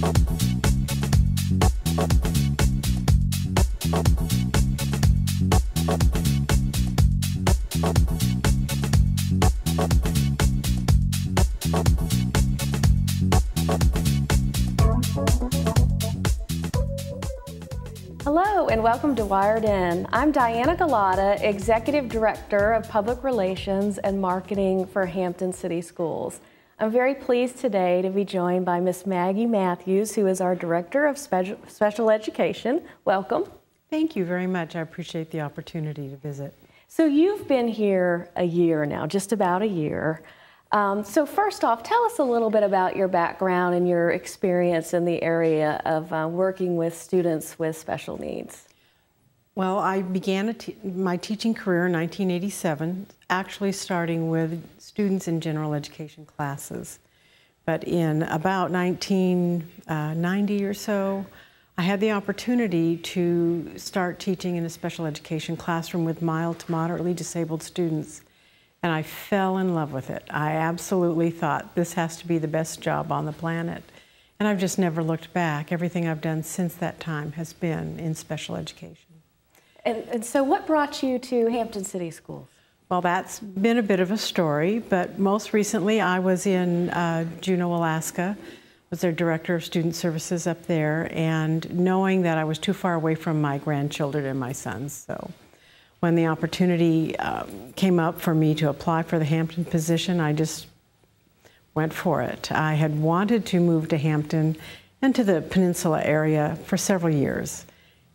Hello and welcome to Wired In. I'm Diana Galata, Executive Director of Public Relations and Marketing for Hampton City Schools. I'm very pleased today to be joined by Miss Maggie Mathews, who is our Director of Special Education. Welcome. Thank you very much. I appreciate the opportunity to visit. So you've been here a year now, just about a year. So first off, tell us a little bit about your background and your experience in the area of working with students with special needs. Well, I began my teaching career in 1987, actually starting with students in general education classes. But in about 1990 or so, I had the opportunity to start teaching in a special education classroom with mild to moderately disabled students. And I fell in love with it. I absolutely thought this has to be the best job on the planet. And I've just never looked back. Everything I've done since that time has been in special education. And so what brought you to Hampton City Schools? Well, that's been a bit of a story, but most recently I was in Juneau, Alaska, was their Director of Student Services up there, and knowing that I was too far away from my grandchildren and my sons, so when the opportunity came up for me to apply for the Hampton position, I just went for it. I had wanted to move to Hampton and to the Peninsula area for several years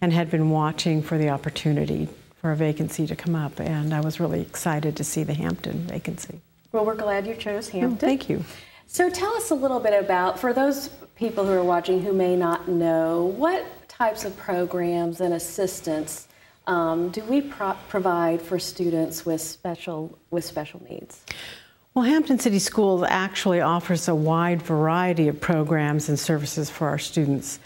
and had been watching for the opportunity for a vacancy to come up, and I was really excited to see the Hampton vacancy. Well, we're glad you chose Hampton. Thank you. So tell us a little bit about, for those people who are watching who may not know, what types of programs and assistance do we provide for students with special needs? Well, Hampton City Schools actually offers a wide variety of programs and services for our students.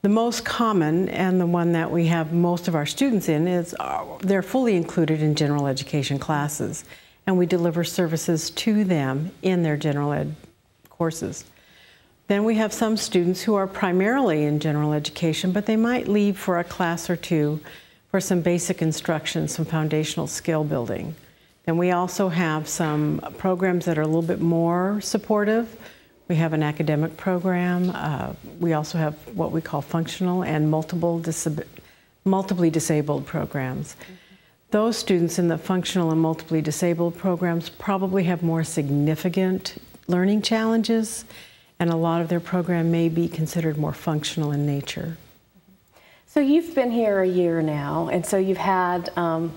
The most common, and the one that we have most of our students in, is they're fully included in general education classes, and we deliver services to them in their general ed courses. Then we have some students who are primarily in general education, but they might leave for a class or two for some basic instruction, some foundational skill building. Then we also have some programs that are a little bit more supportive. We have an academic program. We also have what we call functional and multiply disabled programs. Those students in the functional and multiply disabled programs probably have more significant learning challenges, and a lot of their program may be considered more functional in nature. So you've been here a year now, and so you've had a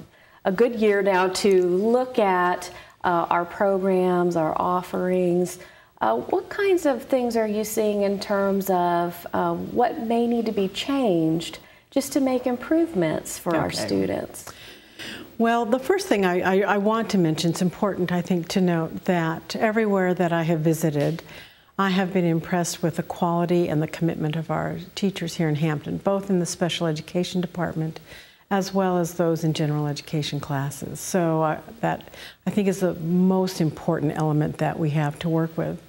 good year now to look at our programs, our offerings. What kinds of things are you seeing in terms of what may need to be changed just to make improvements for our students? Well, the first thing I want to mention, it's important, I think, to note that everywhere that I have visited, I have been impressed with the quality and the commitment of our teachers here in Hampton, both in the special education department as well as those in general education classes. So that, I think, is the most important element that we have to work with.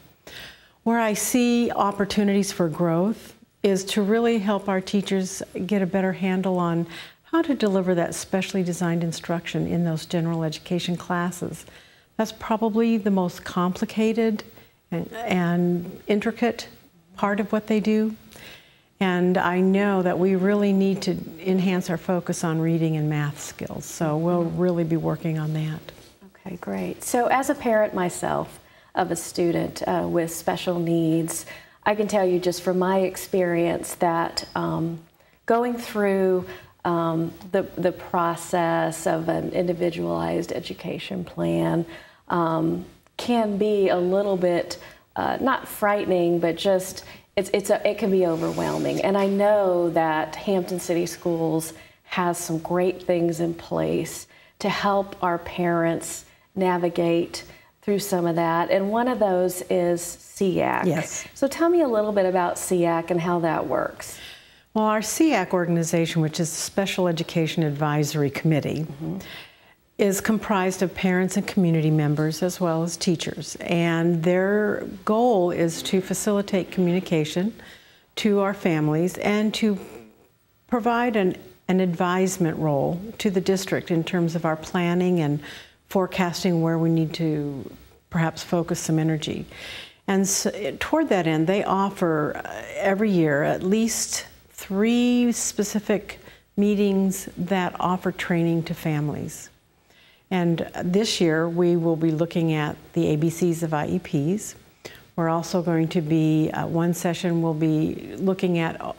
Where I see opportunities for growth is to really help our teachers get a better handle on how to deliver that specially designed instruction in those general education classes. That's probably the most complicated and intricate part of what they do. And I know that we really need to enhance our focus on reading and math skills. So we'll really be working on that. Okay, great. So as a parent myself of a student with special needs, I can tell you just from my experience that going through the process of an individualized education plan can be a little bit, not frightening, but just, it can be overwhelming. And I know that Hampton City Schools has some great things in place to help our parents navigate through some of that. And one of those is SEAC. Yes. So tell me a little bit about SEAC and how that works. Well, our SEAC organization, which is the Special Education Advisory Committee, is comprised of parents and community members as well as teachers. And their goal is to facilitate communication to our families and to provide an advisement role to the district in terms of our planning and forecasting where we need to perhaps focus some energy. And so, toward that end, they offer every year at least 3 specific meetings that offer training to families. And this year we will be looking at the ABCs of IEPs. We're also going to be, one session we'll be looking at,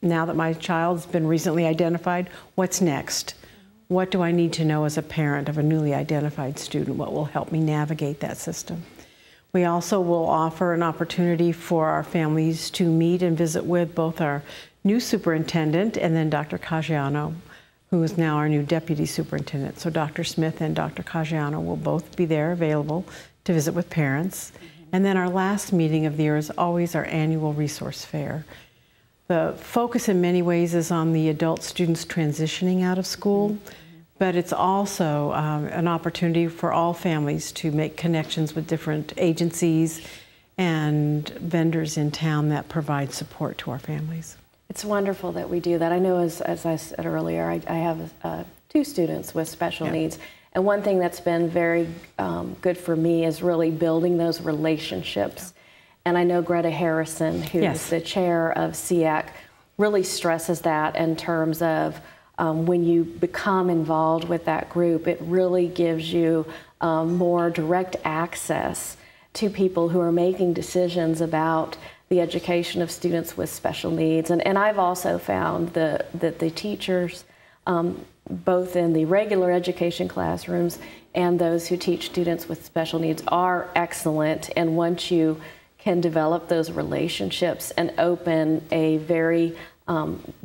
now that my child's been recently identified, what's next? What do I need to know as a parent of a newly identified student? What will help me navigate that system? We also will offer an opportunity for our families to meet and visit with both our new superintendent and then Dr. Caggiano, who is now our new deputy superintendent. So Dr. Smith and Dr. Caggiano will both be there available to visit with parents. And then our last meeting of the year is always our annual resource fair. The focus in many ways is on the adult students transitioning out of school, but it's also an opportunity for all families to make connections with different agencies and vendors in town that provide support to our families. It's wonderful that we do that. I know, as I said earlier, I have 2 students with special needs. And one thing that's been very good for me is really building those relationships. And I know Greta Harrison, who's the chair of SEAC, really stresses that in terms of when you become involved with that group, it really gives you more direct access to people who are making decisions about the education of students with special needs. And I've also found that the teachers, both in the regular education classrooms and those who teach students with special needs, are excellent. And once you can develop those relationships and open a very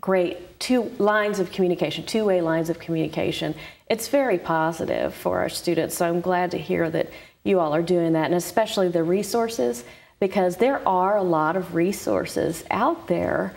great two-way lines of communication, it's very positive for our students. So I'm glad to hear that you all are doing that, and especially the resources, because there are a lot of resources out there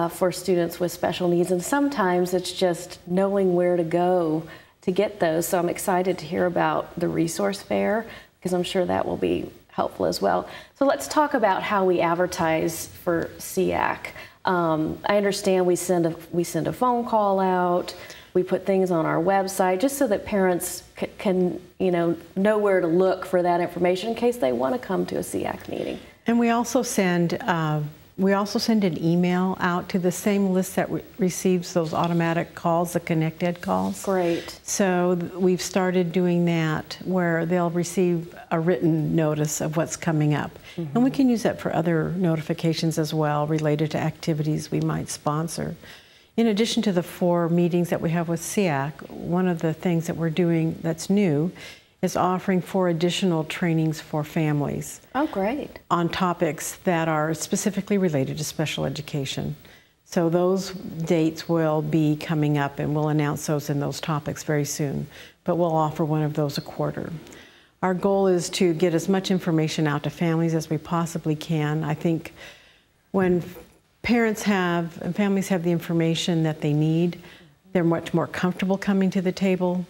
for students with special needs, and sometimes it's just knowing where to go to get those. So I'm excited to hear about the resource fair, because I'm sure that will be helpful as well. So let's talk about how we advertise for SEAC. I understand we send a phone call out, we put things on our website, just so that parents can know where to look for that information in case they want to come to a SEAC meeting. And we also send an email out to the same list that receives those automatic calls, the ConnectEd calls. Great. So we've started doing that, where they'll receive a written notice of what's coming up. Mm-hmm. And we can use that for other notifications as well, related to activities we might sponsor. In addition to the 4 meetings that we have with SEAC, one of the things that we're doing that's new is offering 4 additional trainings for families. Oh, great. On topics that are specifically related to special education. So those dates will be coming up, and we'll announce those in those topics very soon. But we'll offer one of those a quarter. Our goal is to get as much information out to families as we possibly can. I think when parents have and families have the information that they need, they're much more comfortable coming to the table,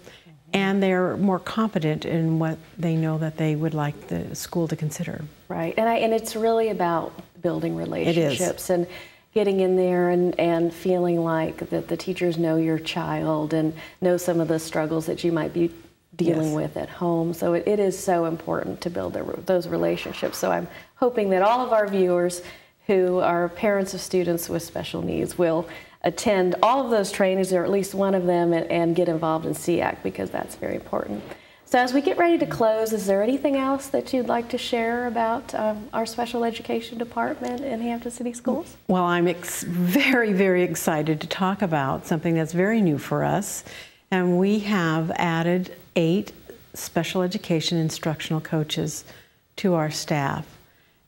and they're more confident in what they know that they would like the school to consider. Right, and it's really about building relationships and getting in there and feeling like that the teachers know your child and know some of the struggles that you might be dealing with at home. So it is so important to build those relationships. So I'm hoping that all of our viewers who are parents of students with special needs will attend all of those trainings, or at least one of them, and get involved in SEAC, because that's very important. So as we get ready to close, is there anything else that you'd like to share about our special education department in Hampton City Schools? Well, I'm very, very excited to talk about something that's very new for us. And we have added 8 special education instructional coaches to our staff.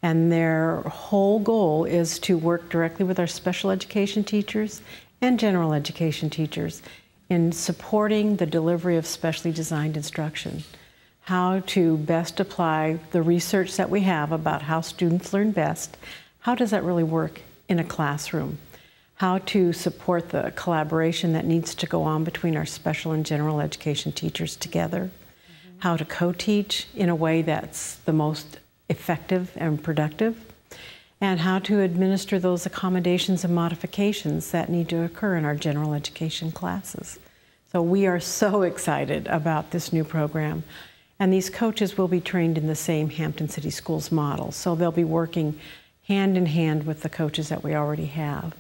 And their whole goal is to work directly with our special education teachers and general education teachers in supporting the delivery of specially designed instruction. How to best apply the research that we have about how students learn best. How does that really work in a classroom? How to support the collaboration that needs to go on between our special and general education teachers together. How to co-teach in a way that's the most effective and productive, and how to administer those accommodations and modifications that need to occur in our general education classes. So we are so excited about this new program. And these coaches will be trained in the same Hampton City Schools model. So they'll be working hand in hand with the coaches that we already have.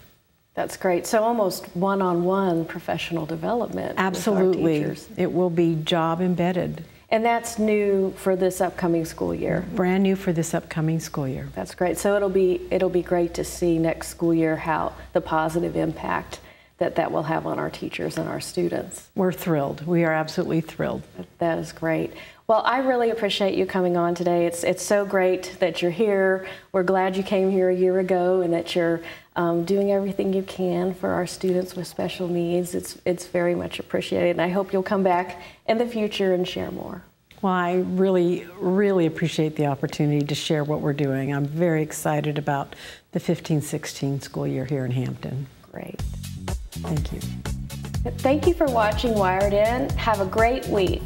That's great. So almost one-on-one professional development. Absolutely. With our teachers. It will be job embedded. And that's new for this upcoming school year. Brand new for this upcoming school year. That's great. So it'll be great to see next school year how the positive impact that will have on our teachers and our students. We're thrilled. We are absolutely thrilled. That is great. Well, I really appreciate you coming on today. It's so great that you're here. We're glad you came here a year ago and that you're doing everything you can for our students with special needs. It's very much appreciated, and I hope you'll come back in the future and share more. Well, I really, really appreciate the opportunity to share what we're doing. I'm very excited about the 15-16 school year here in Hampton. Great. Thank you. Thank you for watching Wired In. Have a great week.